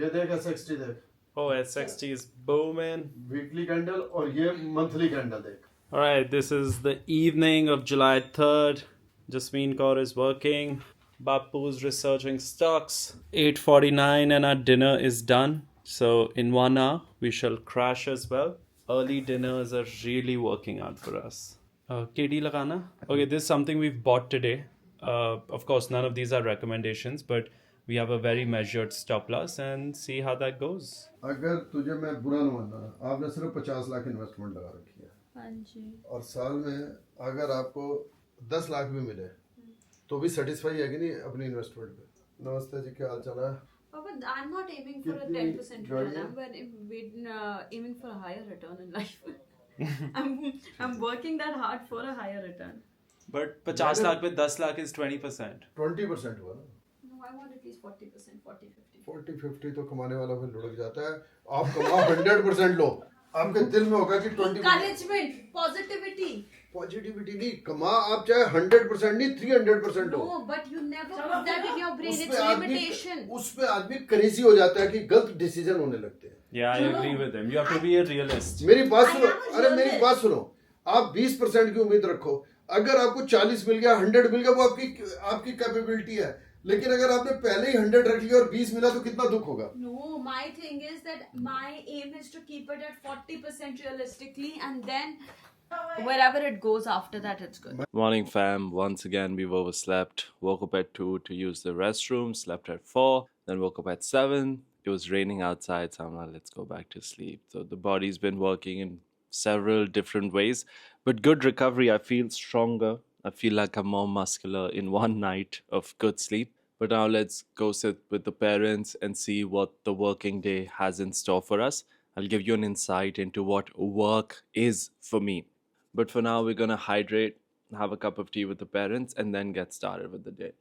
ये देख SXT देख. Oh, SXT is booming. Weekly candle और ये monthly candle देख. All right, this is the evening of July 3rd. Jasmine Kaur is working. Bapu's researching stocks. 8:49 and our dinner is done. So in 1 hour, we shall crash as well. Early dinners are really working out for us. KD lagana. Okay, this is something we've bought today. Of course, none of these are recommendations, but we have a very measured stop loss and see how that goes. अगर तुझे मैं बुरा न मानना, आपने सिर्फ 50 lakh investment लगा रखी है. हाँ जी. और साल में अगर आपको 10 लाख भी मिले तो भी सेटिस्फाई है कि नहीं अपनी इन्वेस्टमेंट पे. नमस्ते जी, क्या हाल चाल है? But I'm not aiming for a 10% return. I'm aiming for a higher return in life. I'm working that hard for a higher return. But 50 lakh with 10 lakh is 20%. 20% हुआ ना. No, I want at least 40%, 40-50. 40-50 तो कमाने वाला फिर लुढ़क जाता है. आप कमाओ 100% लो. आपके दिल में होगा कि 20% Encouragement, positivity. पॉजिटिविटी नहीं, कमा आप चाहे 100% नहीं 300% लो. No, but you never put that in your brain. It's limitation. उस पे आदमी क्रेजी हो जाता है कि गलत डिसीजन होने लगते हैं. Yeah, I agree with him. You have to be a realist. मेरी बात सुनो. I am a अरे मेरी realist. बात सुनो. आप 20% की उम्मीद रखो. अगर आपको 40 मिल गया, 100 मिल गया, वो आपकी कैपेबिलिटी है. लेकिन अगर आपने पहले ही 100 रख लिया और 20 मिला तो कितना दुख होगा. No, my thing is that my aim is to keep it at 40% realistically, and then wherever it goes after that, it's good. Morning fam, once again we've overslept. Woke up at 2 to use the restroom, slept at 4, then woke up at 7. It was raining outside, so I'm like, let's go back to sleep. So the body's been working in several different ways, but good recovery. I feel stronger. I feel like I'm more muscular in one night of good sleep. But now let's go sit with the parents and see what the working day has in store for us. I'll give you an insight into what work is for me. But for now, we're going to hydrate, have a cup of tea with the parents, and then get started with the day.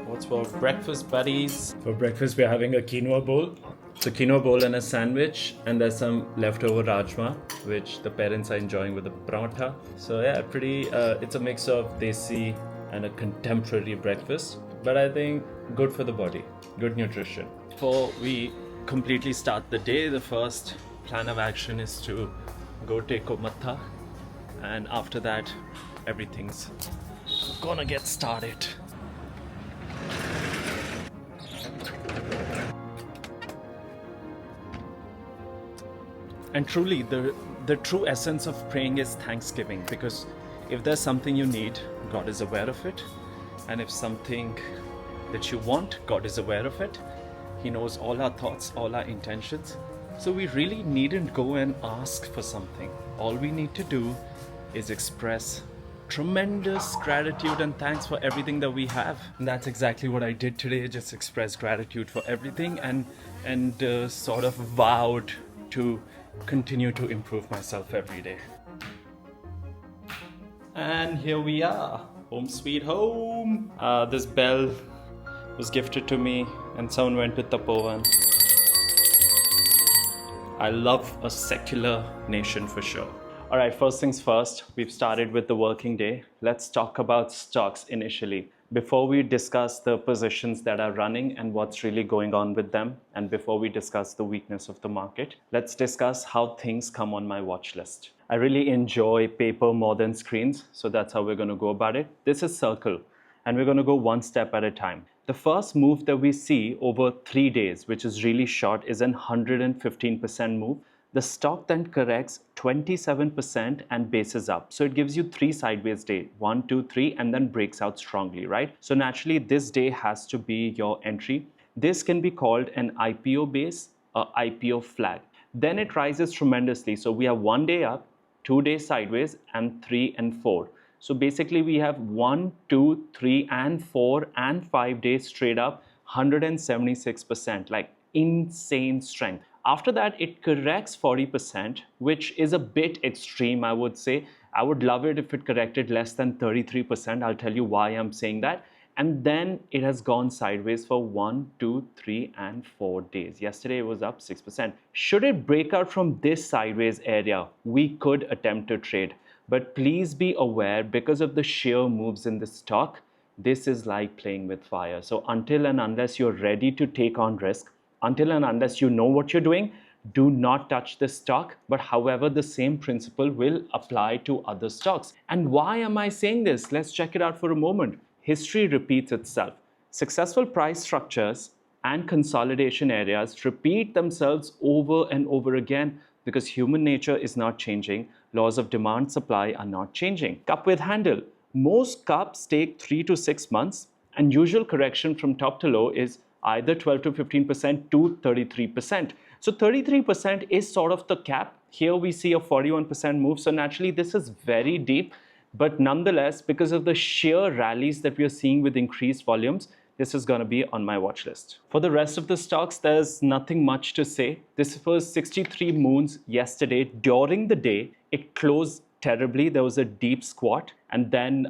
What's for breakfast, buddies? For breakfast, we're having a quinoa bowl. It's a quinoa bowl and a sandwich, and there's some leftover rajma, which the parents are enjoying with the paratha. So yeah, it's a mix of desi and a contemporary breakfast, but I think good for the body, good nutrition. Before we completely start the day, the first plan of action is to go take a matha, and after that, everything's gonna get started. And truly, the true essence of praying is thanksgiving, because if there's something you need, God is aware of it. And if something that you want, God is aware of it. He knows all our thoughts, all our intentions. So we really needn't go and ask for something. All we need to do is express tremendous gratitude and thanks for everything that we have. And that's exactly what I did today, just express gratitude for everything and sort of vowed to continue to improve myself every day. And here we are, home sweet home. This bell was gifted to me and someone went to Tapovan. I love a secular nation for sure. All right, first things first, we've started with the working day. Let's talk about stocks initially. Before we discuss the positions that are running and what's really going on with them, and before we discuss the weakness of the market, let's discuss how things come on my watch list. I really enjoy paper more than screens, so that's how we're going to go about it. This is Circle, and we're going to go one step at a time. The first move that we see over 3 days, which is really short, is an 115% move. The stock then corrects 27% and bases up. So it gives you 3 sideways days, 1, 2, 3, and then breaks out strongly, right? So naturally, this day has to be your entry. This can be called an IPO base, or IPO flag. Then it rises tremendously. So we have 1 day up, 2 days sideways, and 3 and 4. So basically we have 1, 2, 3 and 4 and 5 days straight up 176%, like insane strength. After that, it corrects 40%, which is a bit extreme, I would say. I would love it if it corrected less than 33%. I'll tell you why I'm saying that. And then it has gone sideways for 1, 2, 3, and 4 days. Yesterday it was up 6%. Should it break out from this sideways area, we could attempt to trade. But please be aware, because of the sheer moves in the stock, this is like playing with fire. So until and unless you're ready to take on risk, until and unless you know what you're doing, do not touch this stock. But however, the same principle will apply to other stocks. And why am I saying this? Let's check it out for a moment. History repeats itself. Successful price structures and consolidation areas repeat themselves over and over again because human nature is not changing. Laws of demand supply are not changing. Cup with handle. Most cups take 3 to 6 months, and usual correction from top to low is either 12 to 15% to 33%. So 33% is sort of the cap. Here we see a 41% move. So naturally this is very deep, but nonetheless, because of the sheer rallies that we are seeing with increased volumes, this is going to be on my watch list. For the rest of the stocks, there's nothing much to say. This was 63 moons yesterday. During the day, it closed terribly. There was a deep squat, and then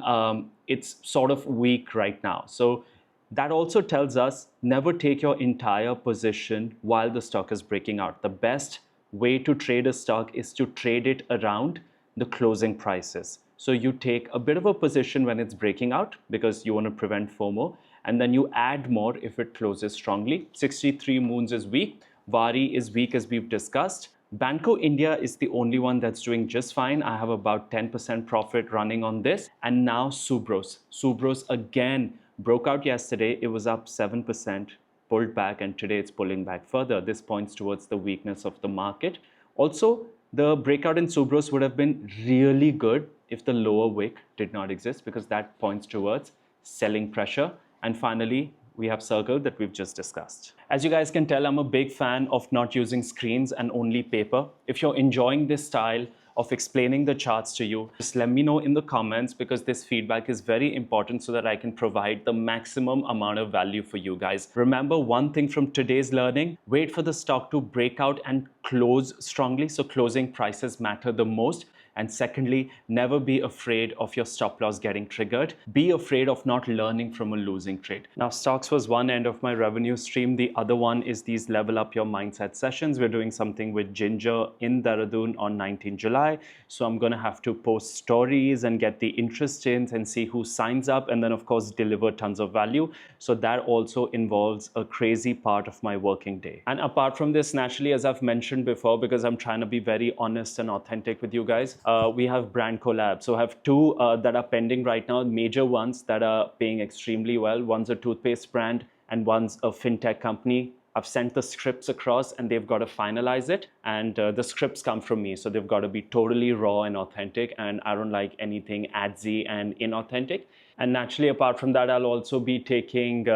it's sort of weak right now. So that also tells us never take your entire position while the stock is breaking out. The best way to trade a stock is to trade it around the closing prices. So you take a bit of a position when it's breaking out because you want to prevent FOMO, and then you add more if it closes strongly. 63 moons is weak. Vari is weak, as we've discussed. Banco India is the only one that's doing just fine. I have about 10% profit running on this. And now Subros. Subros again broke out yesterday. It was up 7%, pulled back, and today it's pulling back further. This points towards the weakness of the market. Also, the breakout in Subros would have been really good if the lower wick did not exist, because that points towards selling pressure. And finally, we have Circle that we've just discussed. As you guys can tell, I'm a big fan of not using screens and only paper. If you're enjoying this style of explaining the charts to you, just let me know in the comments, because this feedback is very important so that I can provide the maximum amount of value for you guys. Remember one thing from today's learning: wait for the stock to break out and close strongly. So closing prices matter the most. And secondly, never be afraid of your stop loss getting triggered. Be afraid of not learning from a losing trade. Now, stocks was one end of my revenue stream. The other one is these Level Up Your Mindset sessions. We're doing something with Ginger in Dehradun on 19 July. So I'm going to have to post stories and get the interest in and see who signs up, and then of course deliver tons of value. So that also involves a crazy part of my working day. And apart from this, naturally, as I've mentioned before, because I'm trying to be very honest and authentic with you guys, we have brand collabs. So I have two that are pending right now, major ones that are paying extremely well. One's a toothpaste brand and one's a fintech company. I've sent the scripts across and they've got to finalize it. And the scripts come from me. So they've got to be totally raw and authentic. And I don't like anything adsy and inauthentic. And naturally, apart from that, I'll also be taking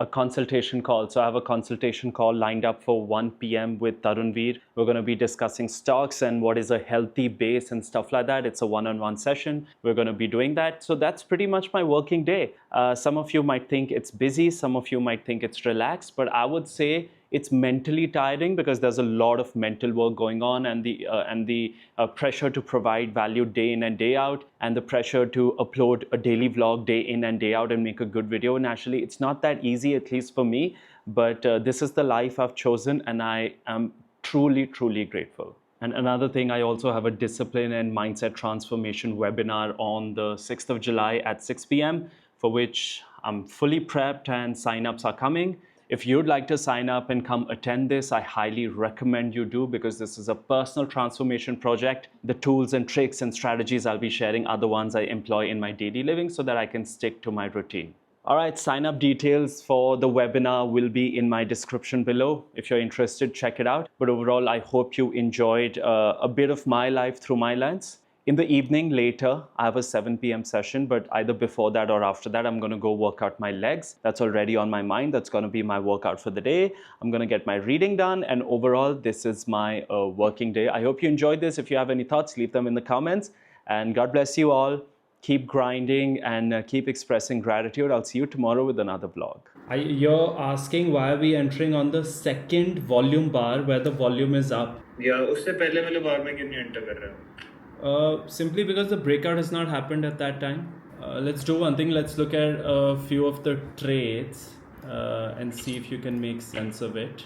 a consultation call. So I have a consultation call lined up for 1 p.m. with Tarunveer. We're going to be discussing stocks and what is a healthy base and stuff like that. It's a one-on-one session. We're going to be doing that. So that's pretty much my working day. Some of you might think it's busy. Some of you might think it's relaxed. But I would say it's mentally tiring because there's a lot of mental work going on, and the pressure to provide value day in and day out, and the pressure to upload a daily vlog day in and day out and make a good video. Naturally, it's not that easy, at least for me, but this is the life I've chosen, and I am truly, truly grateful. And another thing, I also have a discipline and mindset transformation webinar on the 6th of July at 6 p.m. for which I'm fully prepped and sign-ups are coming. If you'd like to sign up and come attend this, I highly recommend you do, because this is a personal transformation project. The tools and tricks and strategies I'll be sharing are the ones I employ in my daily living so that I can stick to my routine. All right, sign up details for the webinar will be in my description below. If you're interested, check it out. But overall, I hope you enjoyed a bit of my life through my lens. In the evening later, I have a 7 p.m. session, but either before that or after that, I'm going to go work out my legs. That's already on my mind. That's going to be my workout for the day. I'm going to get my reading done. And overall, this is my working day. I hope you enjoyed this. If you have any thoughts, leave them in the comments. And God bless you all. keep grinding and keep expressing gratitude. I'll see you tomorrow with another vlog. You're asking why are we entering on the second volume bar where the volume is up? या उससे पहले वाले बार में क्यों नहीं enter कर रहे हो? Simply because the breakout has not happened at that time. Let's do one thing. Let's look at a few of the trades and see if you can make sense of it.